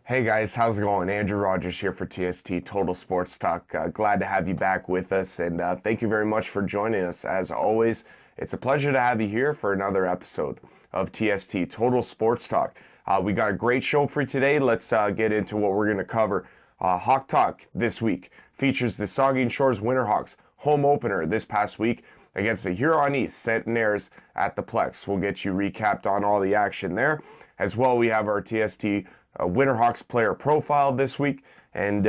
Hey guys, how's it going? Andrew Rogers here for TST Total Sports Talk. Glad to have you back with us, and thank you very much for joining us. As always, it's a pleasure to have you here for another episode of TST Total Sports Talk. We got a great show for you today. Let's get into what we're going to cover. Hawk Talk this week features the Saugeen Shores WINterhawks home opener this past wece against the Huron Centenaires at the Plex. We'll get you recapped on all the action there. As well, we have our TST WINterhawks player profile this week, and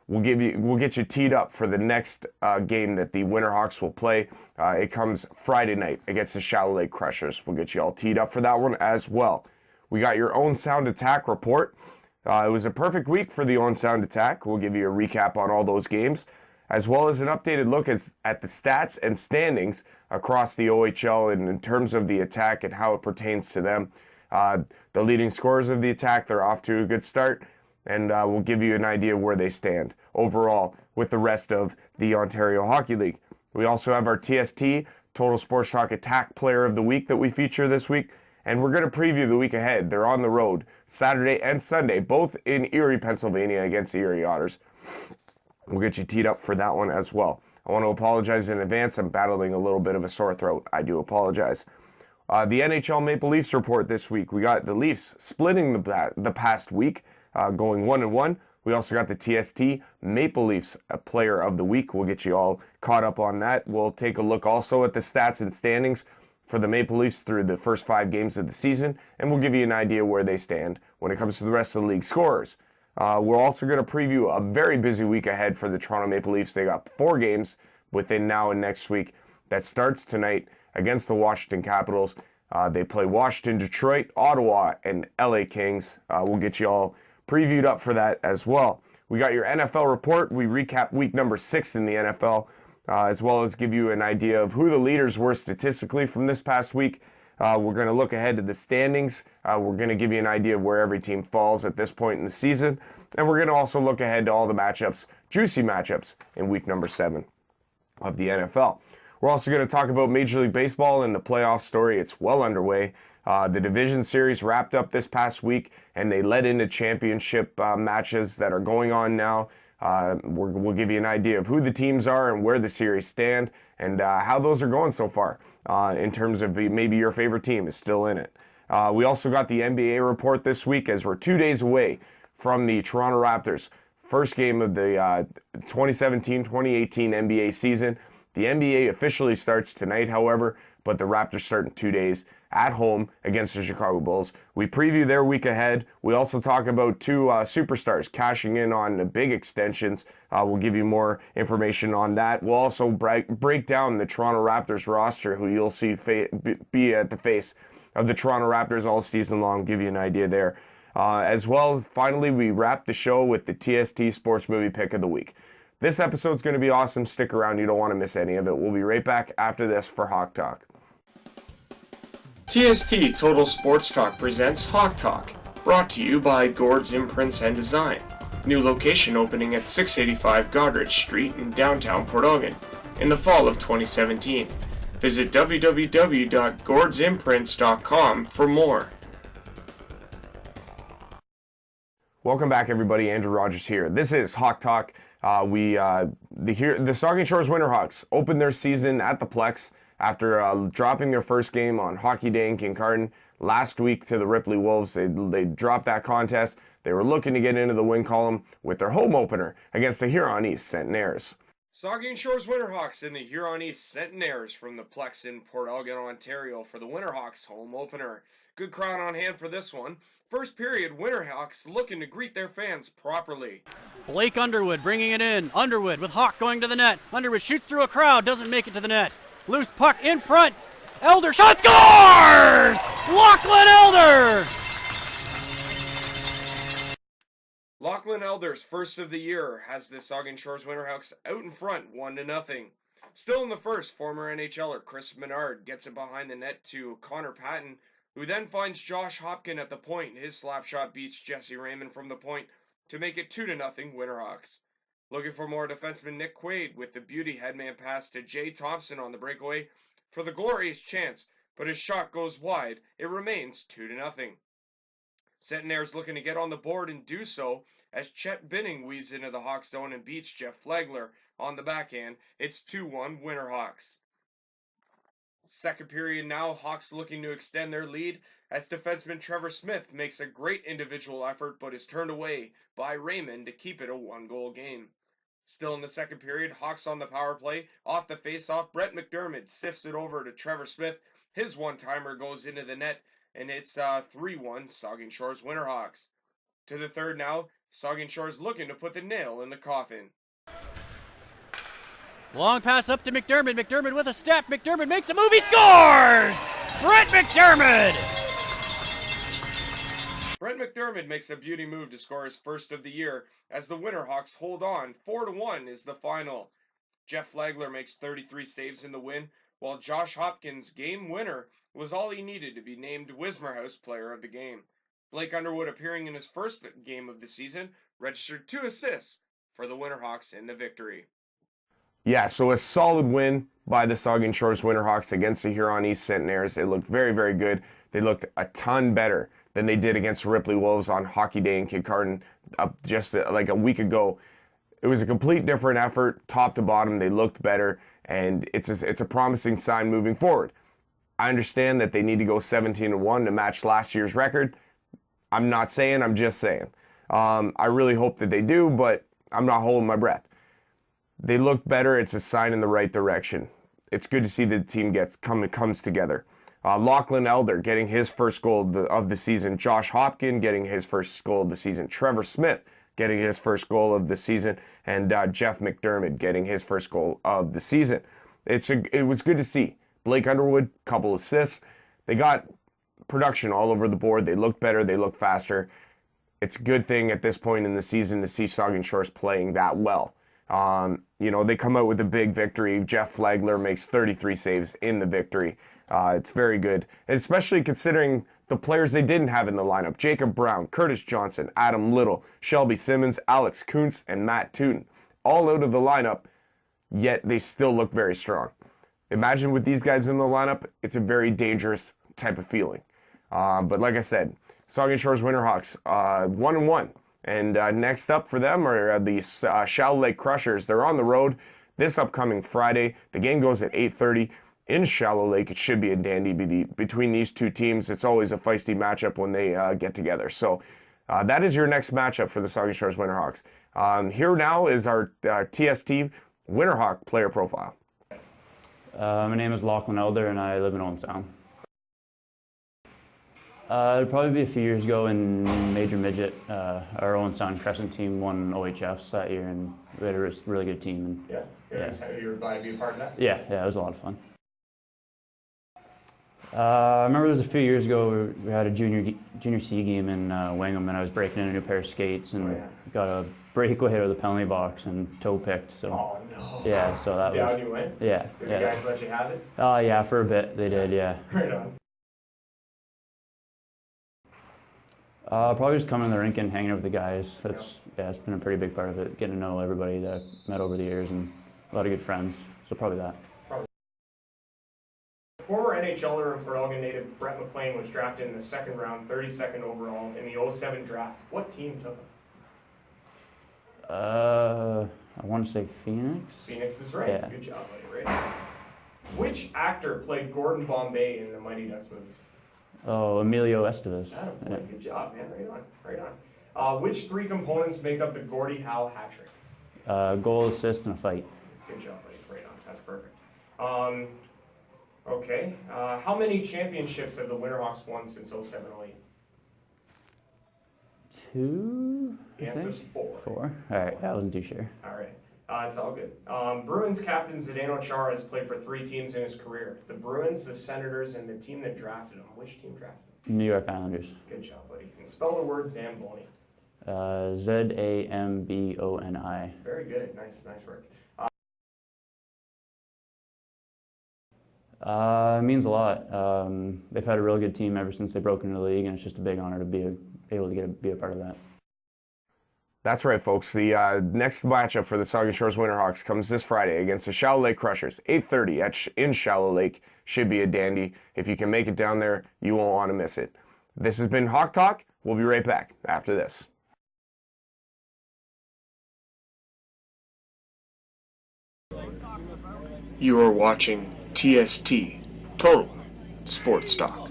we'll get you teed up for the next game that the WINterhawks will play. It comes Friday night against the Shallow Lake Crushers. We'll get you all teed up for that one as well. We got your Owen Sound Attack report. It was a perfect week for the Owen Sound Attack. We'll give you a recap on all those games, as well as an updated look at the stats and standings across the OHL and in terms of the attack and how it pertains to them. The leading scorers of the attack, they're off to a good start, and we'll give you an idea of where they stand overall with the rest of the Ontario Hockey League. We also have our TST Total Sports Talk Attack Player of the Week that we feature this week, and we're going to preview the week ahead. They're on the road Saturday and Sunday, both in Erie, Pennsylvania against the Erie Otters. We'll get you teed up for that one as well. I want to apologize in advance. I'm battling a little bit of a sore throat. I do apologize. The NHL Maple Leafs report this week. We got the Leafs splitting the past week, going 1-1. We also got the TST Maple Leafs Player of the Week. We'll get you all caught up on that. We'll take a look also at the stats and standings for the Maple Leafs through the first 5 games of the season, and we'll give you an idea where they stand when it comes to the rest of the league scorers. We're also going to preview a very busy week ahead for the Toronto Maple Leafs. They got 4 games within now and next week. That starts tonight against the Washington Capitals. They play Washington, Detroit, Ottawa, and LA Kings. We'll get you all previewed up for that as well. We got your NFL report. We recap week number 6 in the NFL, as well as give you an idea of who the leaders were statistically from this past week. We're going to look ahead to the standings. We're going to give you an idea of where every team falls at this point in the season. And we're going to also look ahead to all the matchups, juicy matchups, in week number 7 of the NFL. We're also going to talk about Major League Baseball and the playoff story. It's well underway. The division series wrapped up this past week, and they led into championship matches that are going on now. We'll give you an idea of who the teams are and where the series stand and how those are going so far in terms of maybe your favorite team is still in it. We also got the NBA report this week as we're 2 days away from the Toronto Raptors' first game of the 2017-2018 NBA season. The NBA officially starts tonight, however, but the Raptors start in 2 days at home against the Chicago Bulls. We preview their week ahead. We also talk about 2 superstars cashing in on big extensions. We'll give you more information on that. We'll also break down the Toronto Raptors roster, who you'll see be at the face of the Toronto Raptors all season long, give you an idea there. As well, finally, we wrap the show with the TST Sports Movie Pick of the Week. This episode's going to be awesome. Stick around. You don't want to miss any of it. We'll be right back after this for Hawk Talk. TST Total Sports Talk presents Hawk Talk, brought to you by Gord's Imprints and Design. New location opening at 685 Goderich Street in downtown Port Elgin in the fall of 2017. Visit www.gordsimprints.com for more. Welcome back, everybody. Andrew Rogers here. This is Hawk Talk. The Saugeen Shores WINterhawks opened their season at the Plex after dropping their first game on Hockey Day in Kincardine last week to the Ripley Wolves. They dropped that contest. They were looking to get into the win column with their home opener against the Huron Centenaires. Saugeen Shores WINterhawks and the Huron Centenaires from the Plex in Port Elgin, Ontario for the WINterhawks home opener. Good crowd on hand for this one. First period, WINterhawks looking to greet their fans properly. Blake Underwood bringing it in. Underwood with Hawk going to the net. Underwood shoots through a crowd, doesn't make it to the net. Loose puck in front. Elder shot, scores! Laughlin Elder! Laughlin Elder's first of the year has the Saugeen Shores WINterhawks out in front 1-0. Still in the first, former NHLer Chris Menard gets it behind the net to Connor Patton, who then finds Josh Hopkin at the point. His slap shot beats Jesse Raymond from the point to make it 2-0 WINterhawks. Looking for more, defenseman Nick Quaid with the beauty headman pass to Jay Thompson on the breakaway for the glorious chance, but his shot goes wide. It remains 2-0. Centenaires looking to get on the board and do so as Chet Binning weaves into the Hawks zone and beats Jeff Flagler on the backhand. It's 2-1 Winterhawks. Second period now, Hawks looking to extend their lead as defenseman Trevor Smith makes a great individual effort but is turned away by Raymond to keep it a 1-goal game. Still in the second period, Hawks on the power play. Off the face-off, Brett McDermott sifts it over to Trevor Smith. His one-timer goes into the net, and it's 3-1 Saugeen Shores Winterhawks. To the third now, Saugeen Shores looking to put the nail in the coffin. Long pass up to McDermott. McDermott with a step. McDermott makes a move. He scores! Brett McDermott! Brett McDermott makes a beauty move to score his first of the year as the Winterhawks hold on. 4-1 is the final. Jeff Flagler makes 33 saves in the win, while Josh Hopkins' game winner was all he needed to be named Wismar House Player of the Game. Blake Underwood, appearing in his first game of the season, registered 2 assists for the Winterhawks in the victory. Yeah, so a solid win by the Saugeen Shores Winterhawks against the Huron East Centenaires. It looked very, very good. They looked a ton better than they did against Ripley Wolves on Hockey Day in Kincardine just like a week ago. It was a complete different effort, top to bottom. They looked better, and it's a promising sign moving forward. I understand that they need to go 17-1 to match last year's record. I'm not saying, I'm just saying. I really hope that they do, but I'm not holding my breath. They look better. It's a sign in the right direction. It's good to see the team comes together. Laughlin Elder getting his first goal of the season. Josh Hopkins getting his first goal of the season. Trevor Smith getting his first goal of the season. And Jeff McDermott getting his first goal of the season. It was good to see. Blake Underwood, couple assists. They got production all over the board. They look better. They look faster. It's a good thing at this point in the season to see Saugeen Shores playing that well. They come out with a big victory. Jeff Flagler makes 33 saves in the victory. It's very good, and especially considering the players they didn't have in the lineup. Jacob Brown, Curtis Johnson, Adam Little, Shelby Simmons, Alex Kuntz, and Matt Tooten. All out of the lineup, yet they still look very strong. Imagine with these guys in the lineup, it's a very dangerous type of feeling. But like I said, Saugeen Shores Winterhawks, 1-1. And next up for them are the Shallow Lake Crushers. They're on the road this upcoming Friday. The game goes at 8:30 in Shallow Lake. It should be a dandy between these two teams. It's always a feisty matchup when they get together. So that is your next matchup for the Saugeen Shores Winterhawks. Here now is our TST Winterhawk player profile. My name is Laughlin Elder, and I live in Owen Sound. It'd probably be a few years ago in Major Midget. Our Owen Sound Crescent team won OHFs that year, and we had a really good team. And you were glad to be a part of that? Yeah, it was a lot of fun. I remember there was a few years ago we had a junior C game in Wingham, and I was breaking in a new pair of skates and got a breakaway hit of the penalty box and toe picked. So oh no! Yeah, so that down was. You went? Yeah. Did the guys let you have it? Yeah, for a bit they did. Yeah. Right on. Probably just coming to the rink and hanging out with the guys. It's been a pretty big part of it. Getting to know everybody that I've met over the years and a lot of good friends. So probably that. Former NHLer and Port Elgin native Brett McLean was drafted in the second round, 32nd overall in the 07 draft. What team took him? I want to say Phoenix. Phoenix is right. Yeah. Good job, buddy. Right. Which actor played Gordon Bombay in the Mighty Ducks movies? Oh, Emilio Estevez. Yeah. Good job, man. Right on. Which 3 components make up the Gordie Howe hat trick? Goal, assist, and a fight. Good job, buddy. Right on. That's perfect. Okay. How many championships have the Winterhawks won since 07-08? 2? The answer is 4. 4? All right. I wasn't too sure. All right. It's all good. Bruins captain Zdeno Chara has played for 3 teams in his career. The Bruins, the Senators, and the team that drafted him. Which team drafted him? New York Islanders. Good job, buddy. And spell the word Zamboni. Zamboni. Very good. Nice work. It means a lot. They've had a really good team ever since they broke into the league, and it's just a big honor to be able to be a part of that. That's right, folks. The next matchup for the Saugeen Shores Winterhawks comes this Friday against the Shallow Lake Crushers. 8:30 in Shallow Lake. Should be a dandy. If you can make it down there, you won't want to miss it. This has been Hawk Talk. We'll be right back after this. You are watching TST Total Sports Talk.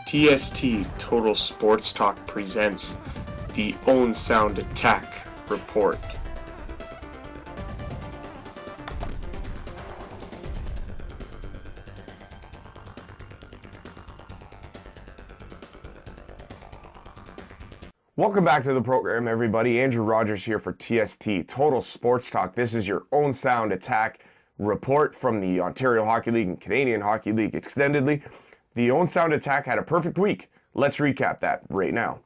TST Total Sports Talk presents the Owen Sound Attack Report. Welcome back to the program, everybody. Andrew Rogers here for TST Total Sports Talk. This is your Owen Sound Attack Report from the Ontario Hockey League and Canadian Hockey League extendedly. The Owen Sound Attack had a perfect week. Let's recap that right now.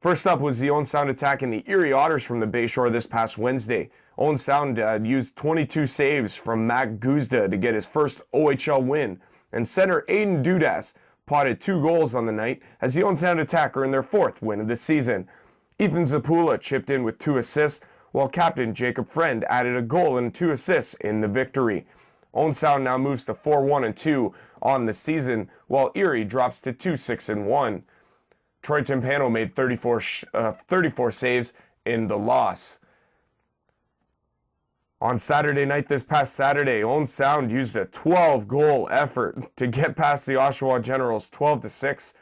First up was the Owen Sound Attack in the Erie Otters from the Bayshore this past Wednesday. Owen Sound used 22 saves from Mac Guzda to get his first OHL win, and center Aiden Dudas potted 2 goals on the night as the Owen Sound Attack earned their 4th win of the season. Ethan Zapula chipped in with 2 assists, while captain Jacob Friend added a goal and 2 assists in the victory. Owen Sound now moves to 4-1-2 on the season, while Erie drops to 2-6-1. Troy Timpano made 34 saves in the loss. On Saturday night, this past Saturday, Owen Sound used a 12-goal effort to get past the Oshawa Generals 12-6.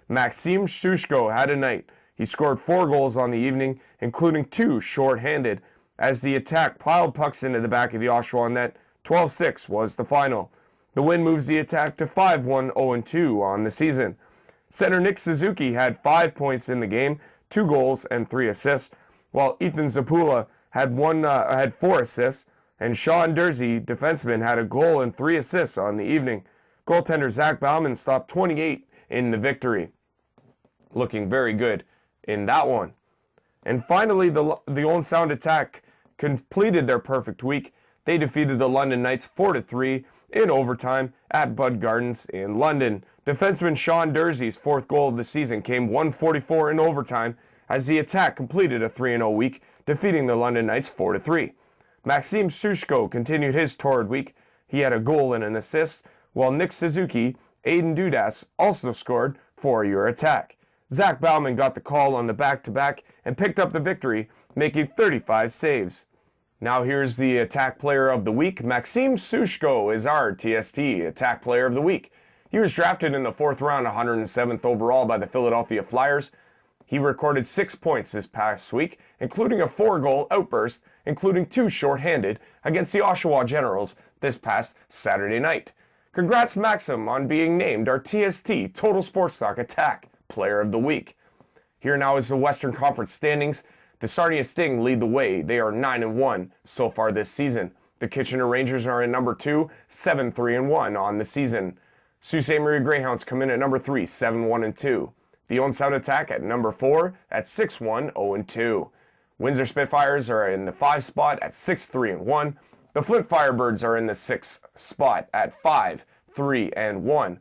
Maxim Shushko had a night. He scored 4 goals on the evening, including 2 short-handed. As the attack piled pucks into the back of the Oshawa net, 12-6 was the final. The win moves the attack to 5-1-0-2 on the season. Center Nick Suzuki had 5 points in the game, 2 goals and 3 assists, while Ethan Zapula had 4 assists, and Sean Dursey, defenseman, had a goal and 3 assists on the evening. Goaltender Zach Bauman stopped 28 in the victory, looking very good in that one. And finally, the Owen Sound Attack completed their perfect week. They defeated the London Knights 4-3 in overtime at Bud Gardens in London. Defenseman Sean Dursey's 4th goal of the season came 1:44 in overtime as the attack completed a 3-0 week, defeating the London Knights 4-3. Maxim Shushko continued his torrid week. He had a goal and an assist, while Nick Suzuki, Aiden Dudas also scored for your attack. Zach Bauman got the call on the back-to-back and picked up the victory, making 35 saves. Now here's the Attack Player of the Week. Maxim Shushko is our TST Attack Player of the Week. He was drafted in the 4th round, 107th overall by the Philadelphia Flyers. He recorded 6 points this past week, including a 4-goal outburst, including 2 shorthanded, against the Oshawa Generals this past Saturday night. Congrats, Maxim, on being named our TST Total Sports Talk Attack Player of the Week. Here now is the Western Conference standings. The Sarnia Sting lead the way. They are 9-1 so far this season. The Kitchener Rangers are in number 2, 7-3-1 on the season. Sault Ste. Marie Greyhounds come in at number 3, 7-1-2. The Owen Sound Attack at number 4 at 6-1-0-2. Windsor Spitfires are in the 5 spot at 6-3-1. The Flint Firebirds are in the 6th spot at 5-3-1.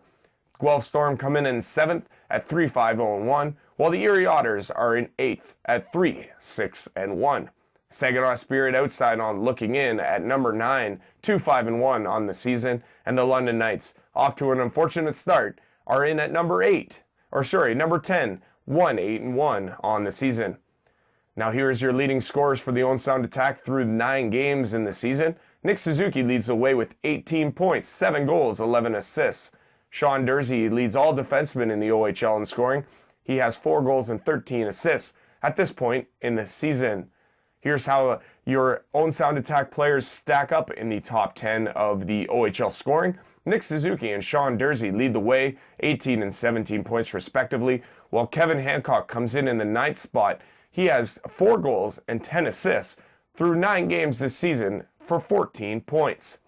Guelph Storm come in 7th at 3-5-0-1, while the Erie Otters are in 8th at 3-6-1. Saginaw Spirit outside on looking in at number 9, 2-5-1 on the season, and the London Knights, off to an unfortunate start, are in at number 10, 1-8-1 on the season. Now here's your leading scorers for the Owen Sound Attack through 9 games in the season. Nick Suzuki leads the way with 18 points, 7 goals, 11 assists. Sean Dursey leads all defensemen in the OHL in scoring. He has 4 goals and 13 assists at this point in the season. Here's how your Owen Sound Attack players stack up in the top 10 of the OHL scoring. Nick Suzuki and Sean Dursey lead the way, 18 and 17 points respectively, while Kevin Hancock comes in the 9th spot. He has 4 goals and 10 assists through 9 games this season for 14 points.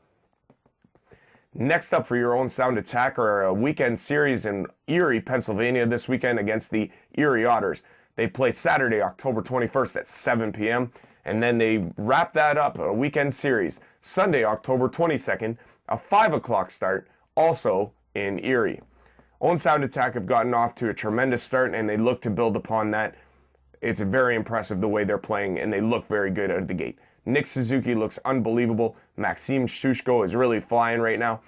Next up for your Owen Sound Attack are a weekend series in Erie, Pennsylvania this weekend against the Erie Otters. They play Saturday, October 21st at 7 p.m. and then they wrap that up, a weekend series, Sunday, October 22nd, a 5 o'clock start, also in Erie. Owen Sound Attack have gotten off to a tremendous start and they look to build upon that it's very impressive the way they're playing, and they look very good out of the gate. Nick Suzuki looks unbelievable. Maxim Shushko is really flying right now.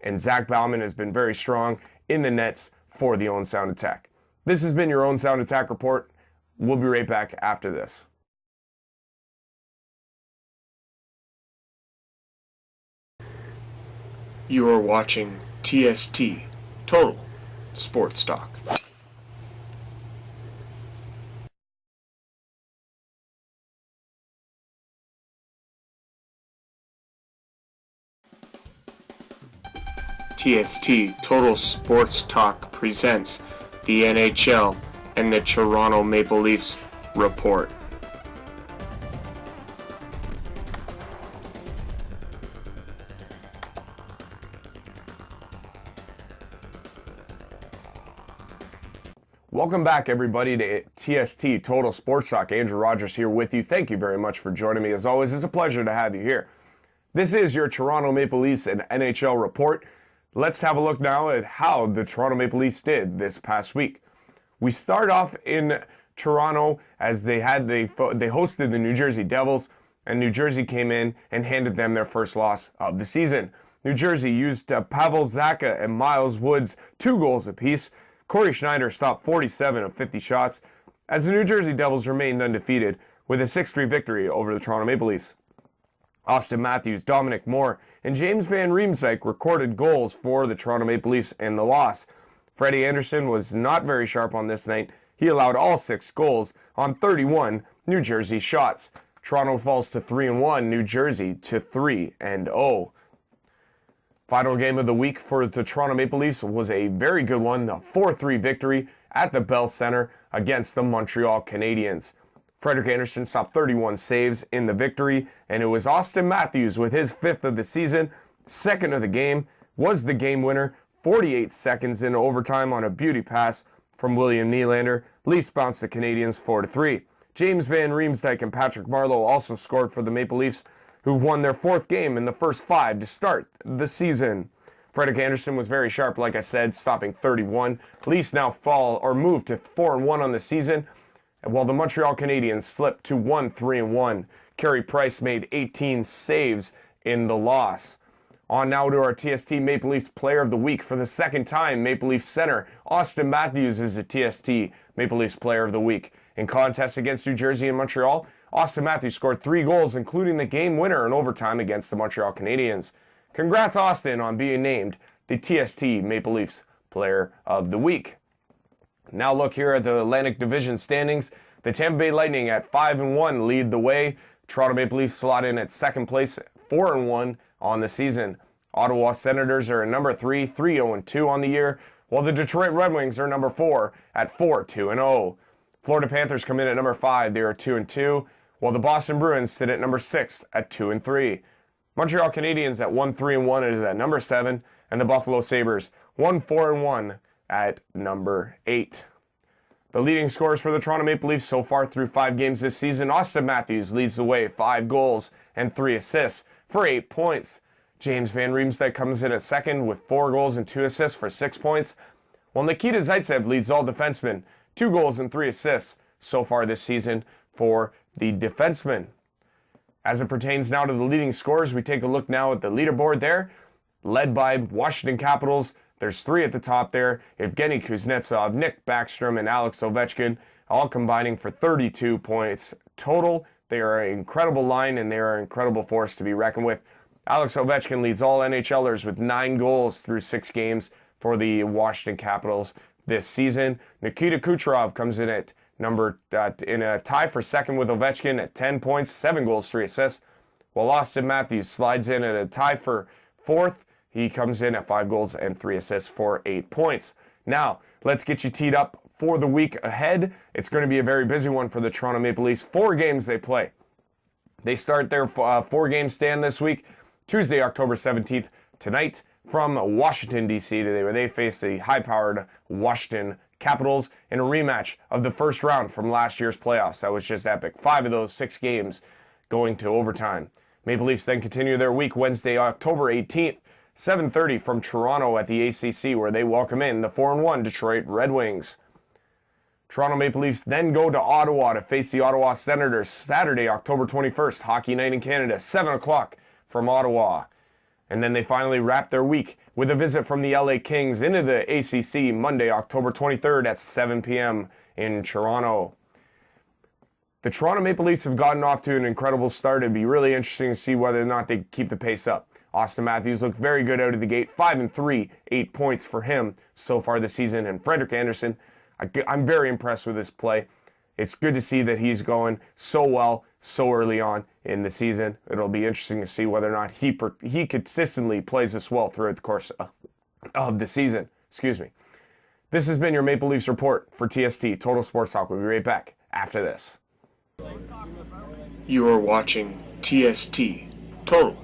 And Zach Bauman has been very strong in the nets for the Owen Sound Attack. This has been your Owen Sound Attack report. We'll be right back after this. You are watching TST Total Sports Talk. TST Total Sports Talk presents the NHL and the Toronto Maple Leafs report. Welcome back, everybody, to TST Total Sports Talk. Andrew Rogers here with you. Thank you very much for joining me. As always, it's a pleasure to have you here. This is your Toronto Maple Leafs and NHL report. Let's have a look now at how the Toronto Maple Leafs did this past week. We start off in Toronto as they hosted the New Jersey Devils, and New Jersey came in and handed them their first loss of the season. New Jersey used Pavel Zacha and Miles Woods 2 goals apiece. Corey Schneider stopped 47 of 50 shots as the New Jersey Devils remained undefeated with a 6-3 victory over the Toronto Maple Leafs. Austin Matthews, Dominic Moore, and James Van Riemsdyk recorded goals for the Toronto Maple Leafs in the loss. Freddie Anderson was not very sharp on this night. He allowed all 6 goals on 31 New Jersey shots. Toronto falls to 3-1, New Jersey to 3-0. Final game of the week for the Toronto Maple Leafs was a very good one, the 4-3 victory at the Bell Center against the Montreal Canadiens. Frederik Andersen stopped 31 saves in the victory, and it was Austin Matthews with his 5th of the season, 2nd of the game, was the game winner, 48 seconds into overtime on a beauty pass from William Nylander. Leafs bounced the Canadiens 4-3. James Van Riemsdyk and Patrick Marleau also scored for the Maple Leafs, who've won their 4th game in the first 5 to start the season. Frederik Andersen was very sharp, like I said, stopping 31. Leafs now move to 4-1 on the season, while the Montreal Canadiens slipped to 1-3-1. Carey Price made 18 saves in the loss. On now to our TST Maple Leafs Player of the Week. For the second time, Maple Leafs center Austin Matthews is the TST Maple Leafs Player of the Week. In contests against New Jersey and Montreal, Austin Matthews scored 3 goals, including the game winner in overtime against the Montreal Canadiens. Congrats, Austin, on being named the TST Maple Leafs Player of the Week. Now look here at the Atlantic Division standings. The Tampa Bay Lightning at 5-1 lead the way. Toronto Maple Leafs slot in at 2nd place, 4-1 on the season. Ottawa Senators are at number 3, 3-0-2 on the year, while the Detroit Red Wings are number 4 at 4-2-0. Florida Panthers come in at number 5, they are 2-2, while the Boston Bruins sit at number 6 at 2-3. Montreal Canadiens at 1-3-1 is at number 7, and the Buffalo Sabres 1-4-1 at number 8. The leading scorers for the Toronto Maple Leafs so far through 5 games this season: Austin Matthews leads the way, 5 goals and 3 assists for 8 points. James Van Riemsdyk comes in at 2nd with 4 goals and 2 assists for 6 points, while Nikita Zaitsev leads all defensemen, 2 goals and 3 assists so far this season for the defenseman. As it pertains now to the leading scorers, we take a look now at the leaderboard there, led by Washington Capitals. There's 3 at the top there: Evgeny Kuznetsov, Nick Backstrom, and Alex Ovechkin, all combining for 32 points total. They are an incredible line, and they are an incredible force to be reckoned with. Alex Ovechkin leads all NHLers with 9 goals through 6 games for the Washington Capitals this season. Nikita Kucherov comes in at in a tie for 2nd with Ovechkin at 10 points, 7 goals, 3 assists, while Austin Matthews slides in at a tie for 4th. He comes in at 5 goals and 3 assists for 8 points. Now, let's get you teed up for the week ahead. It's going to be a very busy one for the Toronto Maple Leafs. 4 games they play. They start their 4-game stand this week, Tuesday, October 17th, tonight from Washington, D.C., where they face the high-powered Washington Capitals in a rematch of the first round from last year's playoffs. That was just epic. 5 of those 6 games going to overtime. Maple Leafs then continue their week Wednesday, October 18th, 7:30 from Toronto at the ACC, where they welcome in the 4-1 Detroit Red Wings. Toronto Maple Leafs then go to Ottawa to face the Ottawa Senators Saturday, October 21st, Hockey Night in Canada, 7 o'clock from Ottawa. And then they finally wrap their week with a visit from the LA Kings into the ACC Monday, October 23rd at 7 p.m. in Toronto. The Toronto Maple Leafs have gotten off to an incredible start. It'd be really interesting to see whether or not they keep the pace up. Austin Matthews looked very good out of the gate, 5-3, 8 points for him so far this season. And Frederik Andersen, I'm very impressed with his play. It's good to see that he's going so well so early on in the season. It'll be interesting to see whether or not he consistently plays this well throughout the course of the season. Excuse me. This has been your Maple Leafs report for TST Total Sports Talk. We'll be right back after this. You are watching TST Total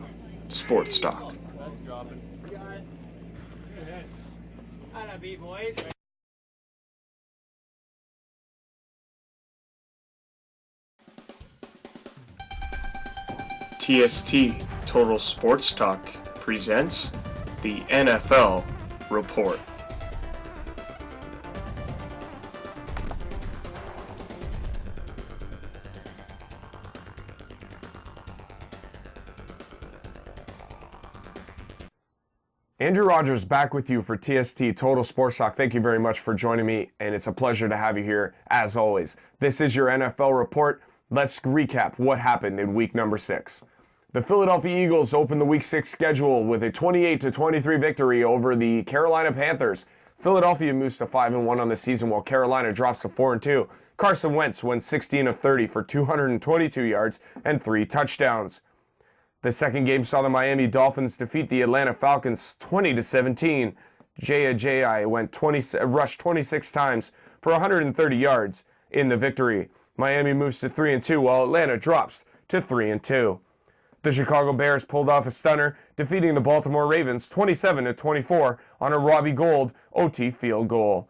Sports Talk. TST Total Sports Talk presents the NFL Report. Andrew Rogers back with you for TST Total Sports Talk. Thank you very much for joining me, and it's a pleasure to have you here as always. This is your NFL Report. Let's recap what happened in week number 6. The Philadelphia Eagles opened the Week 6 schedule with a 28-23 victory over the Carolina Panthers. Philadelphia moves to 5-1 on the season while Carolina drops to 4-2. Carson Wentz went 16 of 30 for 222 yards and 3 touchdowns. The second game saw the Miami Dolphins defeat the Atlanta Falcons 20-17. Ajayi rushed 26 times for 130 yards in the victory. Miami moves to 3-2 while Atlanta drops to 3-2. The Chicago Bears pulled off a stunner, defeating the Baltimore Ravens 27-24 on a Robbie Gould OT field goal.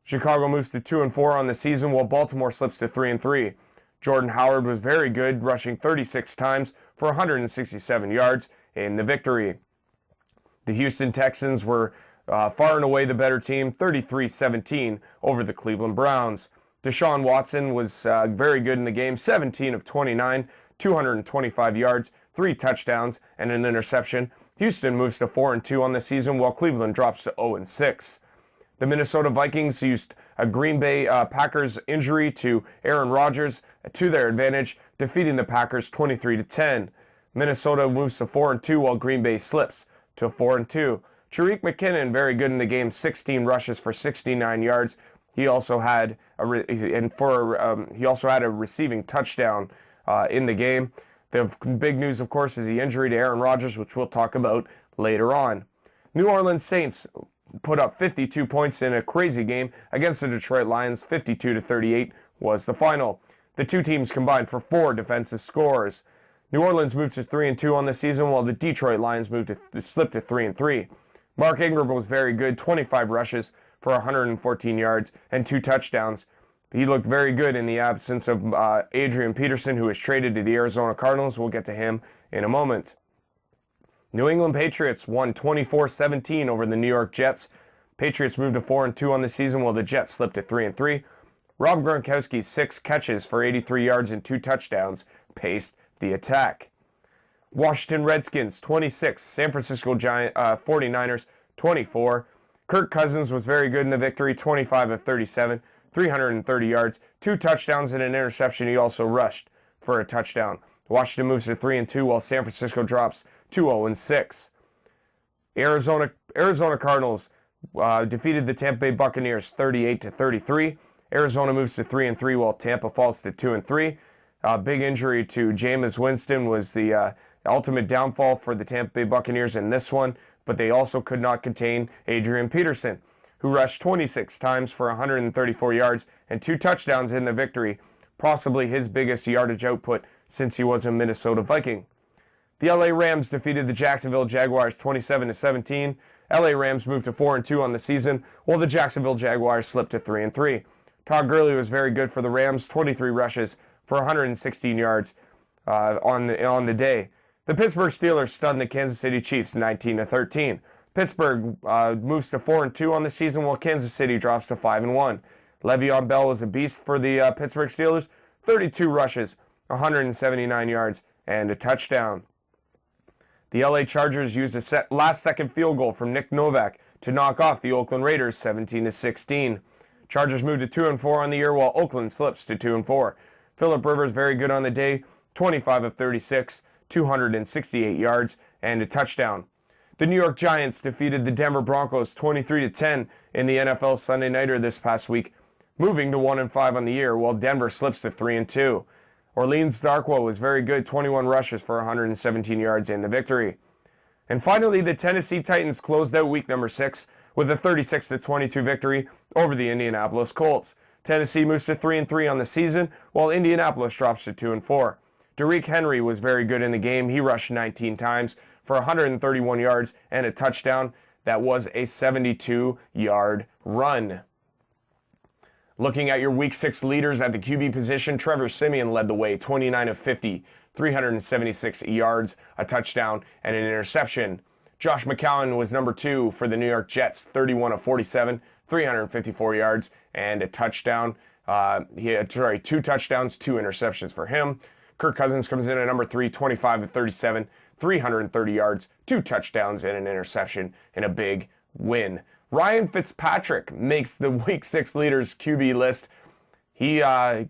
Chicago moves to 2-4 on the season while Baltimore slips to 3-3. Jordan Howard was very good, rushing 36 times for 167 yards in the victory. The Houston Texans were far and away the better team, 33-17 over the Cleveland Browns. Deshaun Watson was very good in the game, 17 of 29, 225 yards, 3 touchdowns, and an interception. Houston moves to 4-2 on the season, while Cleveland drops to 0-6. The Minnesota Vikings used a Green Bay Packers injury to Aaron Rodgers to their advantage, defeating the Packers 23-10. Minnesota moves to 4-2, while Green Bay slips to 4-2. Tariq McKinnon very good in the game, 16 rushes for 69 yards. He also had a receiving touchdown in the game. The big news, of course, is the injury to Aaron Rodgers, which we'll talk about later on. New Orleans Saints put up 52 points in a crazy game against the Detroit Lions. 52-38 was the final. The two teams combined for 4 defensive scores. New Orleans moved to 3-2 on the season, while the Detroit Lions slipped to 3-3. Mark Ingram was very good, 25 rushes for 114 yards and 2 touchdowns. He looked very good in the absence of Adrian Peterson, who was traded to the Arizona Cardinals. We'll get to him in a moment. New England Patriots won 24-17 over the New York Jets. Patriots moved to 4-2 on the season, while the Jets slipped to 3-3. Rob Gronkowski's 6 catches for 83 yards and 2 touchdowns paced the attack. Washington Redskins 26, San Francisco 49ers 24. Kirk Cousins was very good in the victory, 25 of 37. 330 yards, 2 touchdowns and an interception. He also rushed for a touchdown. Washington moves to 3-2 while San Francisco drops to 0-6. Arizona Cardinals defeated the Tampa Bay Buccaneers 38-33. Arizona moves to 3-3 while Tampa falls to 2-3. Big injury to Jameis Winston was the ultimate downfall for the Tampa Bay Buccaneers in this one, but they also could not contain Adrian Peterson, who rushed 26 times for 134 yards and 2 touchdowns in the victory, possibly his biggest yardage output since he was a Minnesota Viking. The LA Rams defeated the Jacksonville Jaguars 27-17. LA Rams moved to 4-2 on the season, while the Jacksonville Jaguars slipped to 3-3. Todd Gurley was very good for the Rams, 23 rushes for 116 yards on the day. The Pittsburgh Steelers stunned the Kansas City Chiefs 19-13. Pittsburgh moves to 4-2 on the season, while Kansas City drops to 5-1. Le'Veon Bell was a beast for the Pittsburgh Steelers. 32 rushes, 179 yards, and a touchdown. The LA Chargers used a last-second field goal from Nick Novak to knock off the Oakland Raiders 17-16. Chargers moved to 2-4 on the year, while Oakland slips to 2-4. Phillip Rivers very good on the day, 25 of 36, 268 yards, and a touchdown. The New York Giants defeated the Denver Broncos 23-10 in the NFL Sunday Nighter this past week, moving to 1-5 on the year, while Denver slips to 3-2. Orleans Darkwa was very good, 21 rushes for 117 yards in the victory. And finally, the Tennessee Titans closed out week number 6 with a 36-22 victory over the Indianapolis Colts. Tennessee moves to 3-3 on the season, while Indianapolis drops to 2-4. Derrick Henry was very good in the game. He rushed 19 times for 131 yards and a touchdown. That was a 72-yard run. Looking at your Week 6 leaders at the QB position, Trevor Siemian led the way, 29 of 50, 376 yards, a touchdown, and an interception. Josh McCown was number 2 for the New York Jets, 31 of 47, 354 yards, and a touchdown. He had 2 touchdowns, 2 interceptions for him. Kirk Cousins comes in at number 3, 25 of 37, 330 yards, 2 touchdowns, and an interception in a big win. Ryan Fitzpatrick makes the Week 6 leaders QB list. He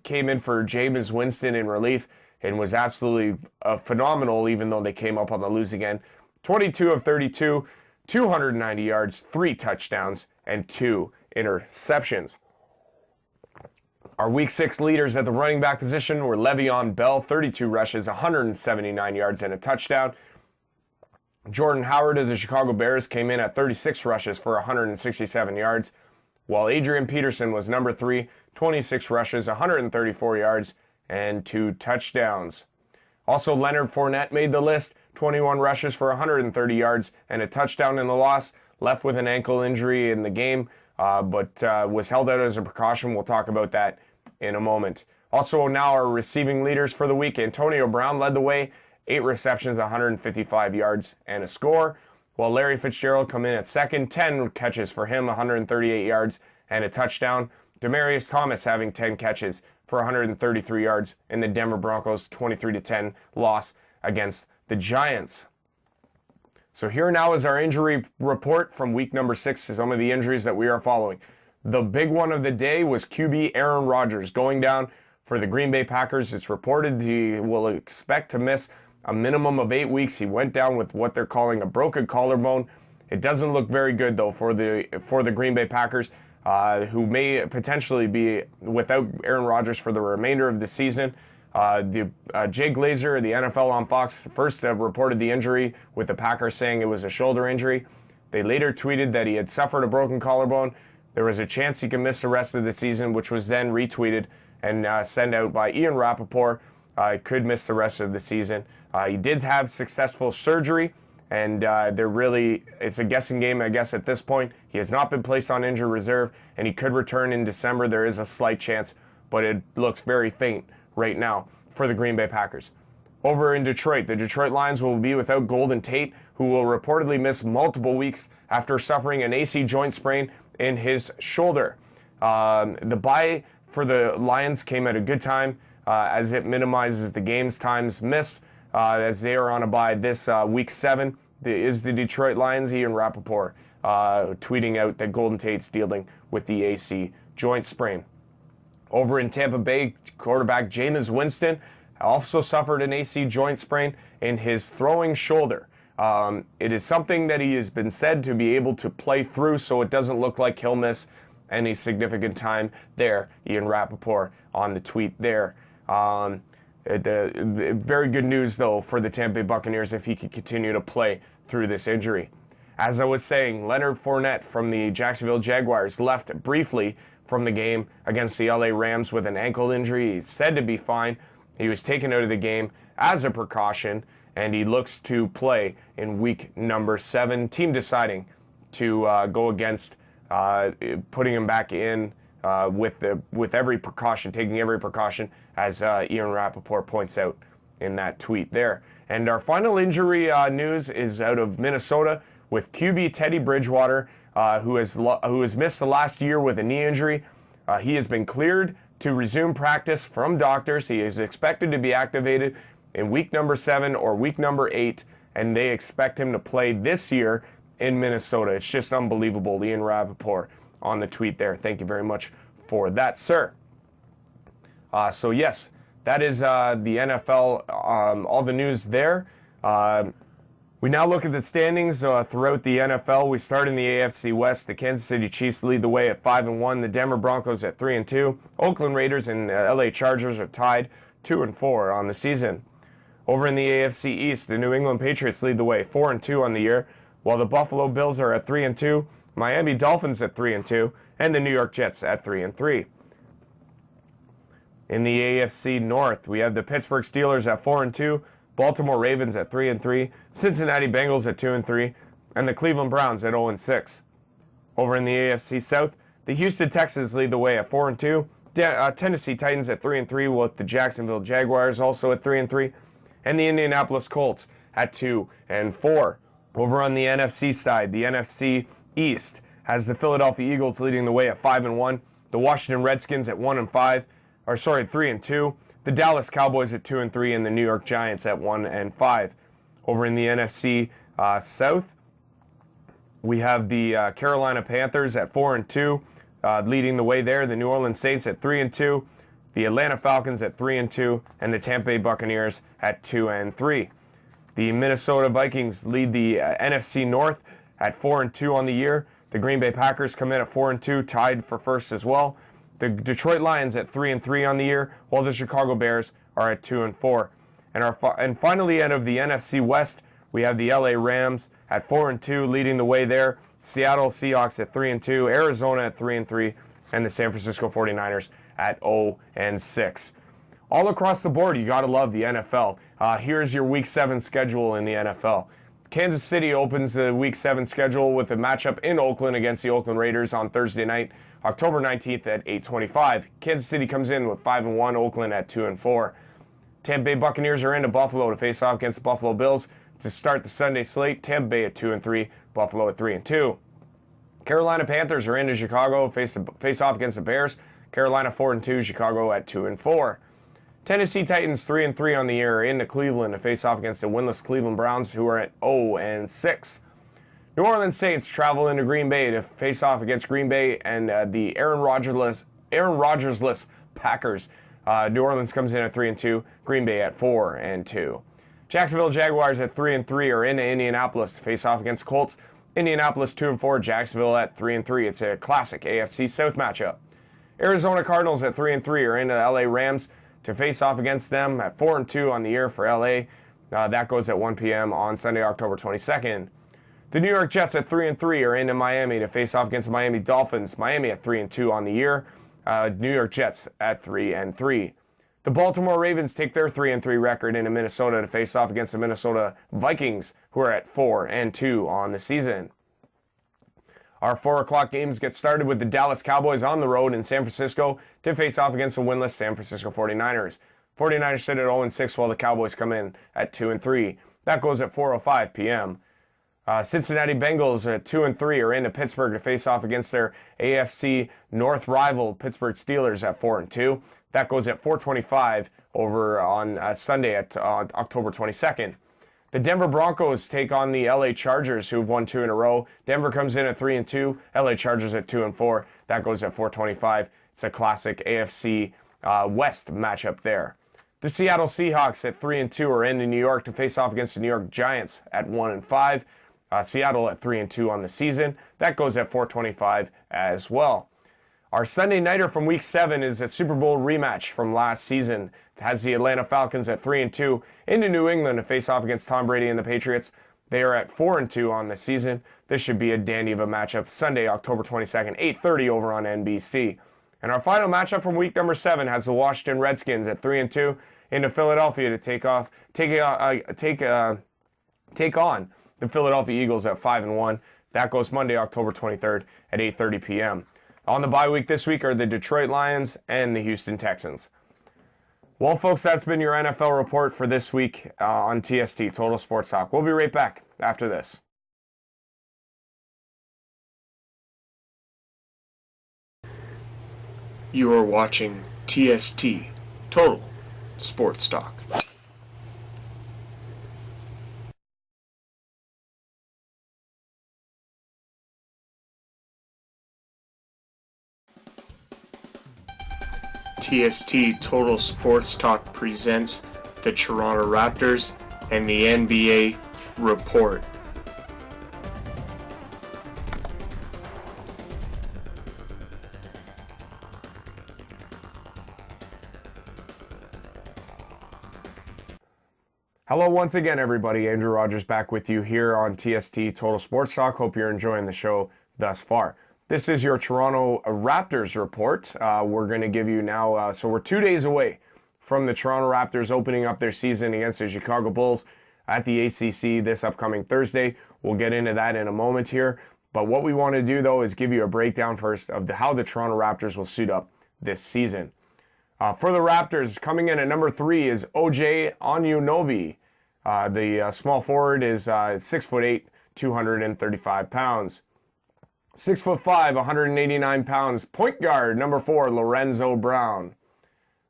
came in for Jameis Winston in relief and was absolutely phenomenal, even though they came up on the losing end. 22 of 32, 290 yards, 3 touchdowns, and 2 interceptions. Our Week 6 leaders at the running back position were Le'Veon Bell, 32 rushes, 179 yards, and a touchdown. Jordan Howard of the Chicago Bears came in at 36 rushes for 167 yards, while Adrian Peterson was number 3, 26 rushes, 134 yards, and 2 touchdowns. Also, Leonard Fournette made the list, 21 rushes for 130 yards and a touchdown in the loss, left with an ankle injury in the game, but was held out as a precaution. We'll talk about that in a moment. Also, now our receiving leaders for the week. Antonio Brown led the way, 8 receptions, 155 yards, and a score, while Larry Fitzgerald come in at second, 10 catches for him, 138 yards, and a touchdown. Demaryius Thomas having 10 catches for 133 yards in the Denver Broncos 23-10 loss against the Giants. So here now is our injury report from week number 6, some of the injuries that we are following. The big one of the day was QB Aaron Rodgers going down for the Green Bay Packers. It's reported he will expect to miss a minimum of 8 weeks. He went down with what they're calling a broken collarbone. It doesn't look very good though for the Green Bay Packers, who may potentially be without Aaron Rodgers for the remainder of the season. Jay Glazer of the NFL on Fox first reported the injury with the Packers saying it was a shoulder injury. They later tweeted that he had suffered a broken collarbone. There was a chance he could miss the rest of the season, which was then retweeted and sent out by Ian Rappaport. Could miss the rest of the season. He did have successful surgery, and it's a guessing game, I guess, at this point. He has not been placed on injured reserve, and he could return in December. There is a slight chance, but it looks very faint right now for the Green Bay Packers. Over in Detroit, the Detroit Lions will be without Golden Tate, who will reportedly miss multiple weeks after suffering an AC joint sprain in his shoulder. The bye for the Lions came at a good time, as it minimizes the game's times missed, as they are on a bye this week 7. Is the Detroit Lions. Ian Rappaport tweeting out that Golden Tate's dealing with the AC joint sprain. Over in Tampa Bay, quarterback Jameis Winston also suffered an AC joint sprain in his throwing shoulder. It is something that he has been said to be able to play through, so it doesn't look like he'll miss any significant time there. Ian Rappaport on the tweet there. Very good news, though, for the Tampa Bay Buccaneers if he could continue to play through this injury. As I was saying, Leonard Fournette from the Jacksonville Jaguars left briefly from the game against the LA Rams with an ankle injury. He's said to be fine. He was taken out of the game as a precaution, and he looks to play in week number 7. Team deciding to go against putting him back in with every precaution, taking every precaution, as Ian Rappaport points out in that tweet there. And our final injury news is out of Minnesota with QB Teddy Bridgewater, who has missed the last year with a knee injury. He has been cleared to resume practice from doctors. He is expected to be activated in week number 7 or week number 8, and they expect him to play this year in Minnesota. It's just unbelievable. Ian Rappaport on the tweet there. Thank you very much for that, sir. So yes, that is the NFL, all the news there. We now look at the standings throughout the NFL. We start in the AFC West. The Kansas City Chiefs lead the way at 5-1. The Denver Broncos at 3-2. Oakland Raiders and LA Chargers are tied 2-4 on the season. Over in the AFC East, the New England Patriots lead the way 4-2 on the year, while the Buffalo Bills are at 3-2, Miami Dolphins at 3-2, and the New York Jets at 3-3. In the AFC North, we have the Pittsburgh Steelers at 4-2, Baltimore Ravens at 3-3, Cincinnati Bengals at 2-3, and the Cleveland Browns at 0-6. Over in the AFC South, the Houston Texans lead the way at 4-2, Tennessee Titans at 3-3, with the Jacksonville Jaguars also at 3-3, and the Indianapolis Colts at 2-4. Over on the NFC side, the NFC East has the Philadelphia Eagles leading the way at 5-1, the Washington Redskins at 3-2, the Dallas Cowboys at 2-3, and the New York Giants at 1-5. Over in the NFC South, we have the Carolina Panthers at 4-2, leading the way there. The New Orleans Saints at 3-2, the Atlanta Falcons at 3-2, and the Tampa Bay Buccaneers at 2-3. The Minnesota Vikings lead the NFC North at 4-2 on the year. The Green Bay Packers come in at 4-2, tied for first as well. The Detroit Lions at 3-3 on the year, while the Chicago Bears are at 2-4. And finally, out of the NFC West, we have the LA Rams at 4-2, leading the way there. Seattle Seahawks at 3-2, Arizona at 3-3, and the San Francisco 49ers at 0-6. All across the board, you got to love the NFL. Here's your Week 7 schedule in the NFL. Kansas City opens the Week 7 schedule with a matchup in Oakland against the Oakland Raiders on Thursday night, October 19th at 8:25. Kansas City comes in with 5-1, Oakland at 2-4. Tampa Bay Buccaneers are into Buffalo to face off against the Buffalo Bills to start the Sunday slate. Tampa Bay at 2-3, Buffalo at 3-2. Carolina Panthers are into Chicago, face off against the Bears. Carolina 4-2, Chicago at 2-4. Tennessee Titans 3-3 on the year are into Cleveland to face off against the winless Cleveland Browns, who are at 0-6. New Orleans Saints travel into Green Bay to face off against Green Bay and the Aaron Rodgers-less Packers. New Orleans comes in at 3-2, Green Bay at 4-2. Jacksonville Jaguars at 3-3 are into Indianapolis to face off against Colts. Indianapolis 2-4, Jacksonville at 3-3. It's a classic AFC South matchup. Arizona Cardinals at 3-3 are into LA Rams to face off against them at 4-2 on the year for LA. That goes at 1 p.m. on Sunday, October 22nd. The New York Jets at 3-3 are into Miami to face off against the Miami Dolphins. Miami at 3-2 on the year. New York Jets at 3-3. The Baltimore Ravens take their 3-3 record into Minnesota to face off against the Minnesota Vikings, who are at 4-2 on the season. Our 4 o'clock games get started with the Dallas Cowboys on the road in San Francisco to face off against the winless San Francisco 49ers. 49ers sit at 0-6 while the Cowboys come in at 2-3. That goes at 4:05 p.m. Cincinnati Bengals at 2-3 are into Pittsburgh to face off against their AFC North rival Pittsburgh Steelers at 4-2. That goes at 4:25 over on Sunday at October 22nd. The Denver Broncos take on the LA Chargers, who've won 2 in a row. Denver comes in at 3-2. LA Chargers at 2-4. That goes at 4:25. It's a classic AFC West matchup there. The Seattle Seahawks at 3-2 are into New York to face off against the New York Giants at 1-5. Seattle at 3-2 on the season. That goes at 4:25 as well. Our Sunday nighter from Week 7 is a Super Bowl rematch from last season. It has the Atlanta Falcons at 3-2 into New England to face off against Tom Brady and the Patriots. They are at 4-2 on the season. This should be a dandy of a matchup. Sunday, October 22nd, 8:30 over on NBC. And our final matchup from week number 7 has the Washington Redskins at 3-2 into Philadelphia to take on the Philadelphia Eagles at 5-1. That goes Monday, October 23rd at 8:30 p.m. On the bye week this week are the Detroit Lions and the Houston Texans. Well, folks, that's been your NFL report for this week on TST Total Sports Talk. We'll be right back after this. You are watching TST Total Sports Talk. TST Total Sports Talk presents the Toronto Raptors and the NBA Report. Hello once again, everybody. Andrew Rogers back with you here on TST Total Sports Talk. Hope you're enjoying the show thus far. This is your Toronto Raptors report. We're going to give you now, so we're 2 days away from the Toronto Raptors opening up their season against the Chicago Bulls at the ACC this upcoming Thursday. We'll get into that in a moment here. But what we want to do, though, is give you a breakdown first of how the Toronto Raptors will suit up this season. For the Raptors, coming in at number 3 is OJ Anunoby. The small forward is 6'8", 235 pounds. 6'5", 189 pounds. Point guard, number 4, Lorenzo Brown.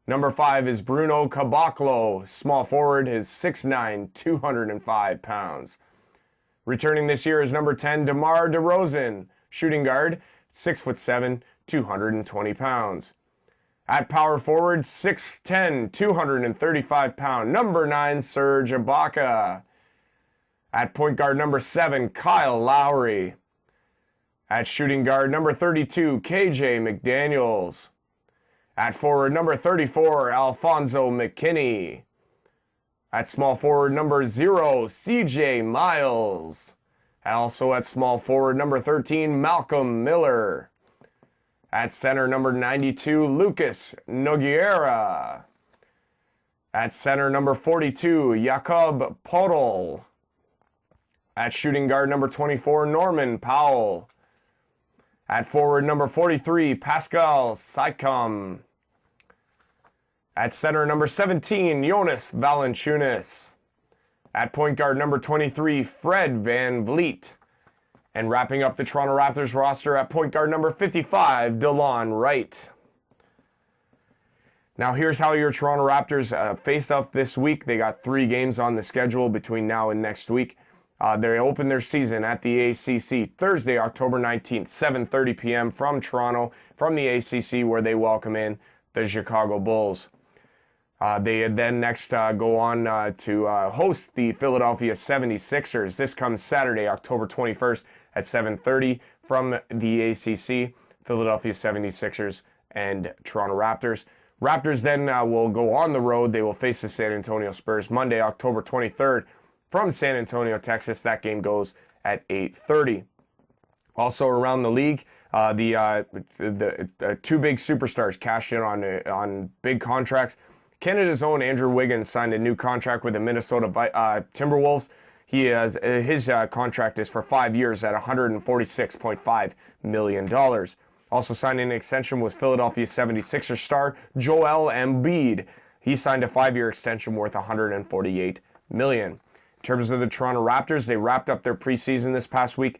Number 5 is Bruno Caboclo. Small forward is 6'9", 205 pounds. Returning this year is number 10, DeMar DeRozan. Shooting guard, 6'7", 220 pounds. At power forward, 6'10", 235 pound. Number 9, Serge Ibaka. At point guard, number 7, Kyle Lowry. At shooting guard, number 32, KJ McDaniels. At forward, number 34, Alfonso McKinney. At small forward, number 0, CJ Miles. Also at small forward, number 13, Malcolm Miller. At center, number 92, Lucas Nogueira. At center, number 42, Jakob Podol. At shooting guard, number 24, Norman Powell. At forward, number 43, Pascal Siakam. At center, number 17, Jonas Valanciunas. At point guard, number 23, Fred VanVleet. And wrapping up the Toronto Raptors roster at point guard, number 55, DeLon Wright. Now here's how your Toronto Raptors face up this week. They got 3 games on the schedule between now and next week. They open their season at the ACC Thursday, October 19th, 7:30 p.m. from Toronto, from the ACC, where they welcome in the Chicago Bulls. They then next go on to host the Philadelphia 76ers. This comes Saturday, October 21st at 7:30 from the ACC, Philadelphia 76ers and Toronto Raptors. Raptors then will go on the road. They will face the San Antonio Spurs Monday, October 23rd from San Antonio, Texas. That game goes at 8:30. Also around the league, the 2 big superstars cashed in on big contracts. Canada's own Andrew Wiggins signed a new contract with the Minnesota Timberwolves. His contract is for 5 years at $146.5 million. Also signed an extension with Philadelphia 76ers star Joel Embiid. He signed a 5-year extension worth $148 million. In terms of the Toronto Raptors, they wrapped up their preseason this past week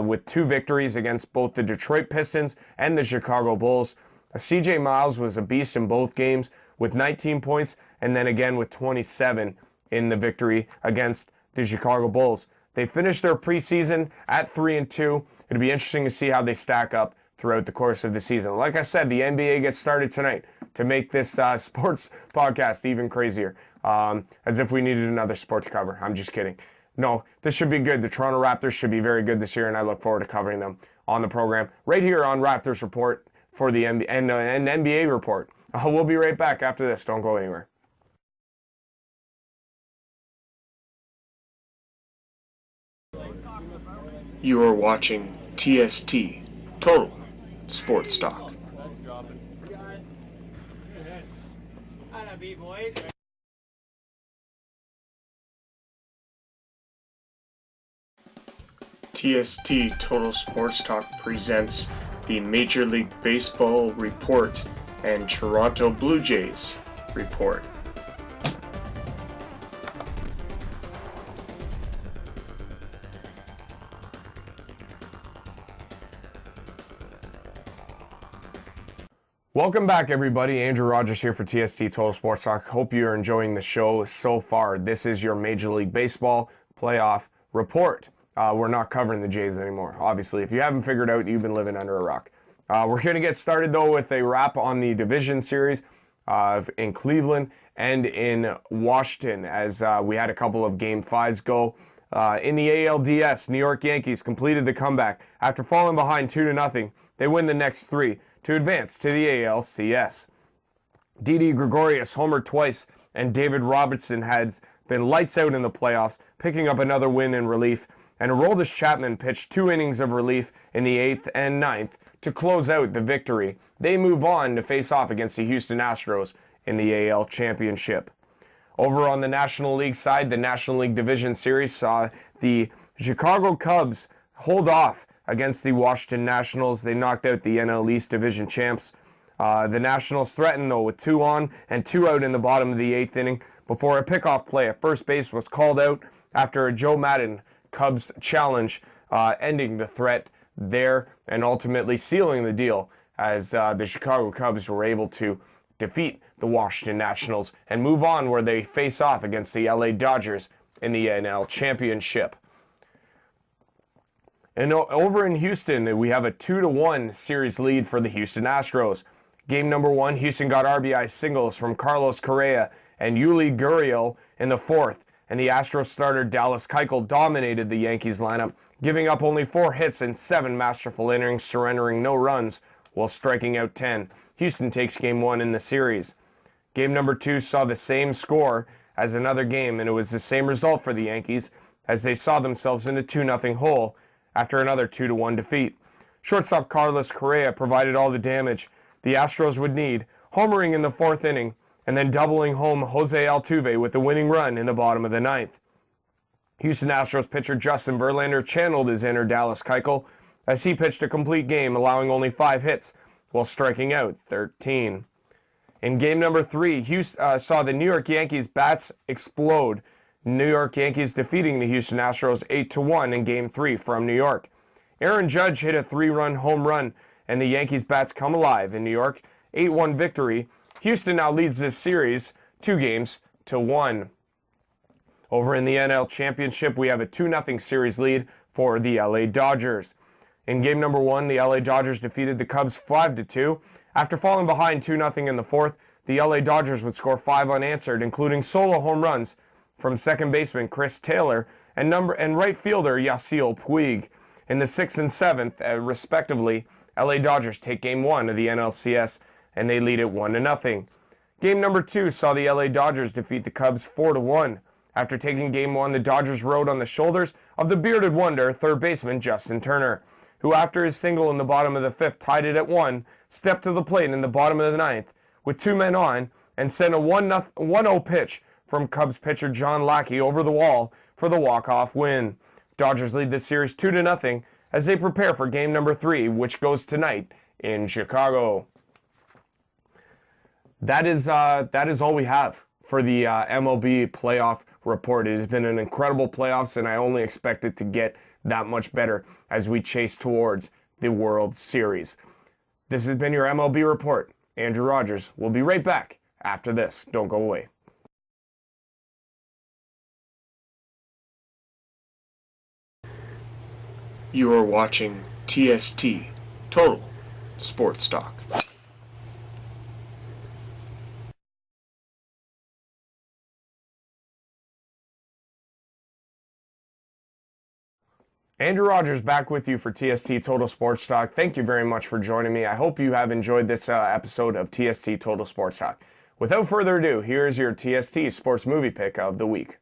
with 2 victories against both the Detroit Pistons and the Chicago Bulls. CJ Miles was a beast in both games with 19 points, and then again with 27 in the victory against the Chicago Bulls. They finished their preseason at 3-2. It'll be interesting to see how they stack up throughout the course of the season. Like I said, the NBA gets started tonight to make this sports podcast even crazier. As if we needed another sports cover. I'm just kidding. No, this should be good. The Toronto Raptors should be very good this year, and I look forward to covering them on the program right here on Raptors Report for the NBA Report. We'll be right back after this. Don't go anywhere. You are watching TST Total Sports Talk. TST Total Sports Talk presents the Major League Baseball Report and Toronto Blue Jays Report. Welcome back, everybody. Andrew Rogers here for TST Total Sports Talk. Hope you're enjoying the show so far. This is your Major League Baseball Playoff Report. We're not covering the Jays anymore, obviously. If you haven't figured out, you've been living under a rock. We're going to get started, though, with a wrap on the division series in Cleveland and in Washington, as we had a couple of Game 5s go. In the ALDS, New York Yankees completed the comeback. After falling behind 2-0, they win the next 3 to advance to the ALCS. Didi Gregorius homered twice, and David Robertson has been lights out in the playoffs, picking up another win in relief. And Aroldis Chapman pitched 2 innings of relief in the 8th and 9th to close out the victory. They move on to face off against the Houston Astros in the AL Championship. Over on the National League side, the National League Division Series saw the Chicago Cubs hold off against the Washington Nationals. They knocked out the NL East Division champs. The Nationals threatened, though, with 2 on and 2 out in the bottom of the 8th inning before a pickoff play at first base was called out after a Joe Madden Cubs challenge, ending the threat there and ultimately sealing the deal as the Chicago Cubs were able to defeat the Washington Nationals and move on where they face off against the LA Dodgers in the NL Championship. And over in Houston, we have a 2-1 series lead for the Houston Astros. Game number 1, Houston got RBI singles from Carlos Correa and Yuli Gurriel in the 4th, and the Astros starter Dallas Keuchel dominated the Yankees lineup, giving up only 4 hits in 7 masterful innings, surrendering no runs while striking out 10. Houston takes Game 1 in the series. Game number 2 saw the same score as another game, and it was the same result for the Yankees as they saw themselves in a 2-0 hole after another 2-1 defeat. Shortstop Carlos Correa provided all the damage the Astros would need, homering in the 4th inning and then doubling home Jose Altuve with the winning run in the bottom of the 9th. Houston Astros pitcher Justin Verlander channeled his inner Dallas Keuchel as he pitched a complete game, allowing only 5 hits while striking out 13. In game number 3, Houston saw the New York Yankees bats explode. New York Yankees defeating the Houston Astros 8-1 in Game 3 from New York. Aaron Judge hit a 3-run home run, and the Yankees bats come alive in New York. 8-1 victory. Houston now leads this series 2-1. Over in the NL Championship, we have a 2-0 series lead for the LA Dodgers. In game number 1, the LA Dodgers defeated the Cubs 5-2. After falling behind 2-0 in the 4th, the LA Dodgers would score 5 unanswered, including solo home runs from second baseman Chris Taylor and right fielder Yasiel Puig. In the 6th and 7th, respectively, LA Dodgers take Game 1 of the NLCS, and they lead it 1-0. Game number 2 saw the LA Dodgers defeat the Cubs 4-1. After taking Game 1, the Dodgers rode on the shoulders of the bearded wonder, third baseman Justin Turner, who after his single in the bottom of the 5th tied it at 1, stepped to the plate in the bottom of the 9th with 2 men on and sent a 1-0 pitch from Cubs pitcher John Lackey over the wall for the walk-off win. Dodgers lead this series 2-0 as they prepare for game number 3, which goes tonight in Chicago. That is all we have for the MLB Playoff Report. It has been an incredible playoffs, and I only expect it to get that much better as we chase towards the World Series. This has been your MLB Report. Andrew Rogers. We'll be right back after this. Don't go away. You are watching TST Total Sports Talk. Andrew Rogers back with you for TST Total Sports Talk. Thank you very much for joining me. I hope you have enjoyed this episode of TST Total Sports Talk. Without further ado, here's your TST Sports Movie Pick of the Week.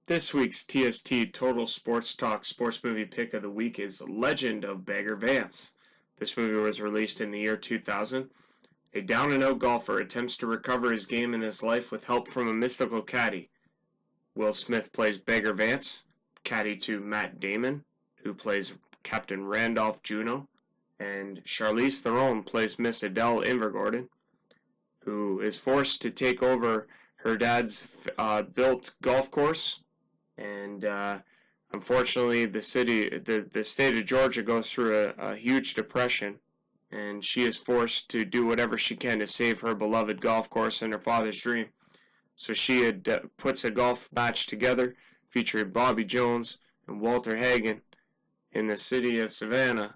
This week's TST Total Sports Talk Sports Movie Pick of the Week is Legend of Bagger Vance. This movie was released in the year 2000. A down-and-out golfer attempts to recover his game and his life with help from a mystical caddy. Will Smith plays Bagger Vance, caddy to Matt Damon, who plays Captain Randolph Juno, and Charlize Theron plays Miss Adele Invergordon, who is forced to take over her dad's built golf course. And unfortunately, the state of Georgia goes through a huge depression, and she is forced to do whatever she can to save her beloved golf course and her father's dream. So she puts a golf match together featuring Bobby Jones and Walter Hagen in the city of Savannah,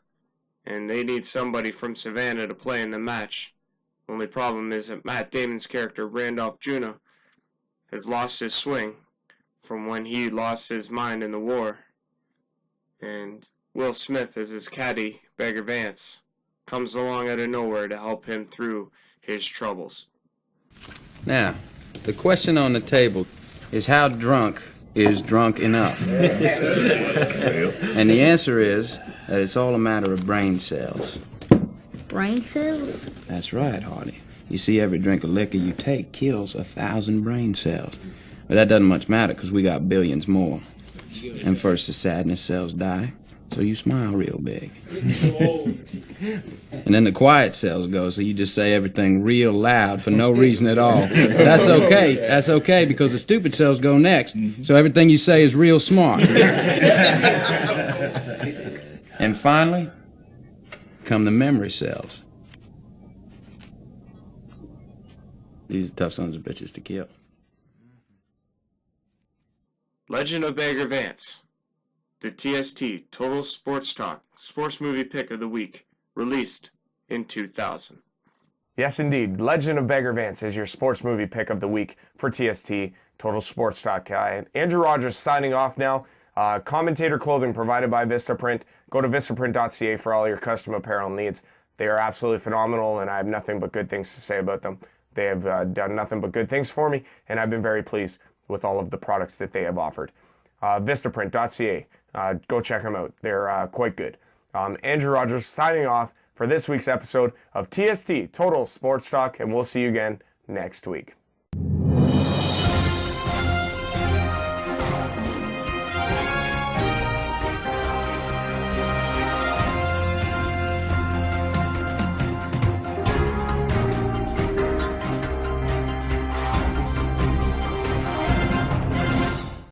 and they need somebody from Savannah to play in the match. Only problem is that Matt Damon's character, Randolph Juno, has lost his swing from when he lost his mind in the war. And Will Smith, as his caddy, Beggar Vance, comes along out of nowhere to help him through his troubles. Now, the question on the table is how drunk is drunk enough? And the answer is that it's all a matter of brain cells. Brain cells? That's right, Hardy. You see, every drink of liquor you take kills 1,000 brain cells. But that doesn't much matter because we got billions more. And first the sadness cells die, so you smile real big. And then the quiet cells go, so you just say everything real loud for no reason at all. That's okay. That's okay because the stupid cells go next, so everything you say is real smart. And finally, come the memory cells. These are tough sons of bitches to kill. Legend of Beggar Vance, the TST Total Sports Talk Sports Movie Pick of the Week, released in 2000. Yes, indeed. Legend of Beggar Vance is your sports movie pick of the week for TST Total Sports Talk. Andrew Rogers signing off now. Commentator clothing provided by Vistaprint. Go to vistaprint.ca for all your custom apparel needs. They are absolutely phenomenal, and I have nothing but good things to say about them. They have done nothing but good things for me, and I've been very pleased with all of the products that they have offered. Vistaprint.ca. Go check them out. They're quite good. Andrew Rogers signing off for this week's episode of TST Total Sports Talk, and we'll see you again next week.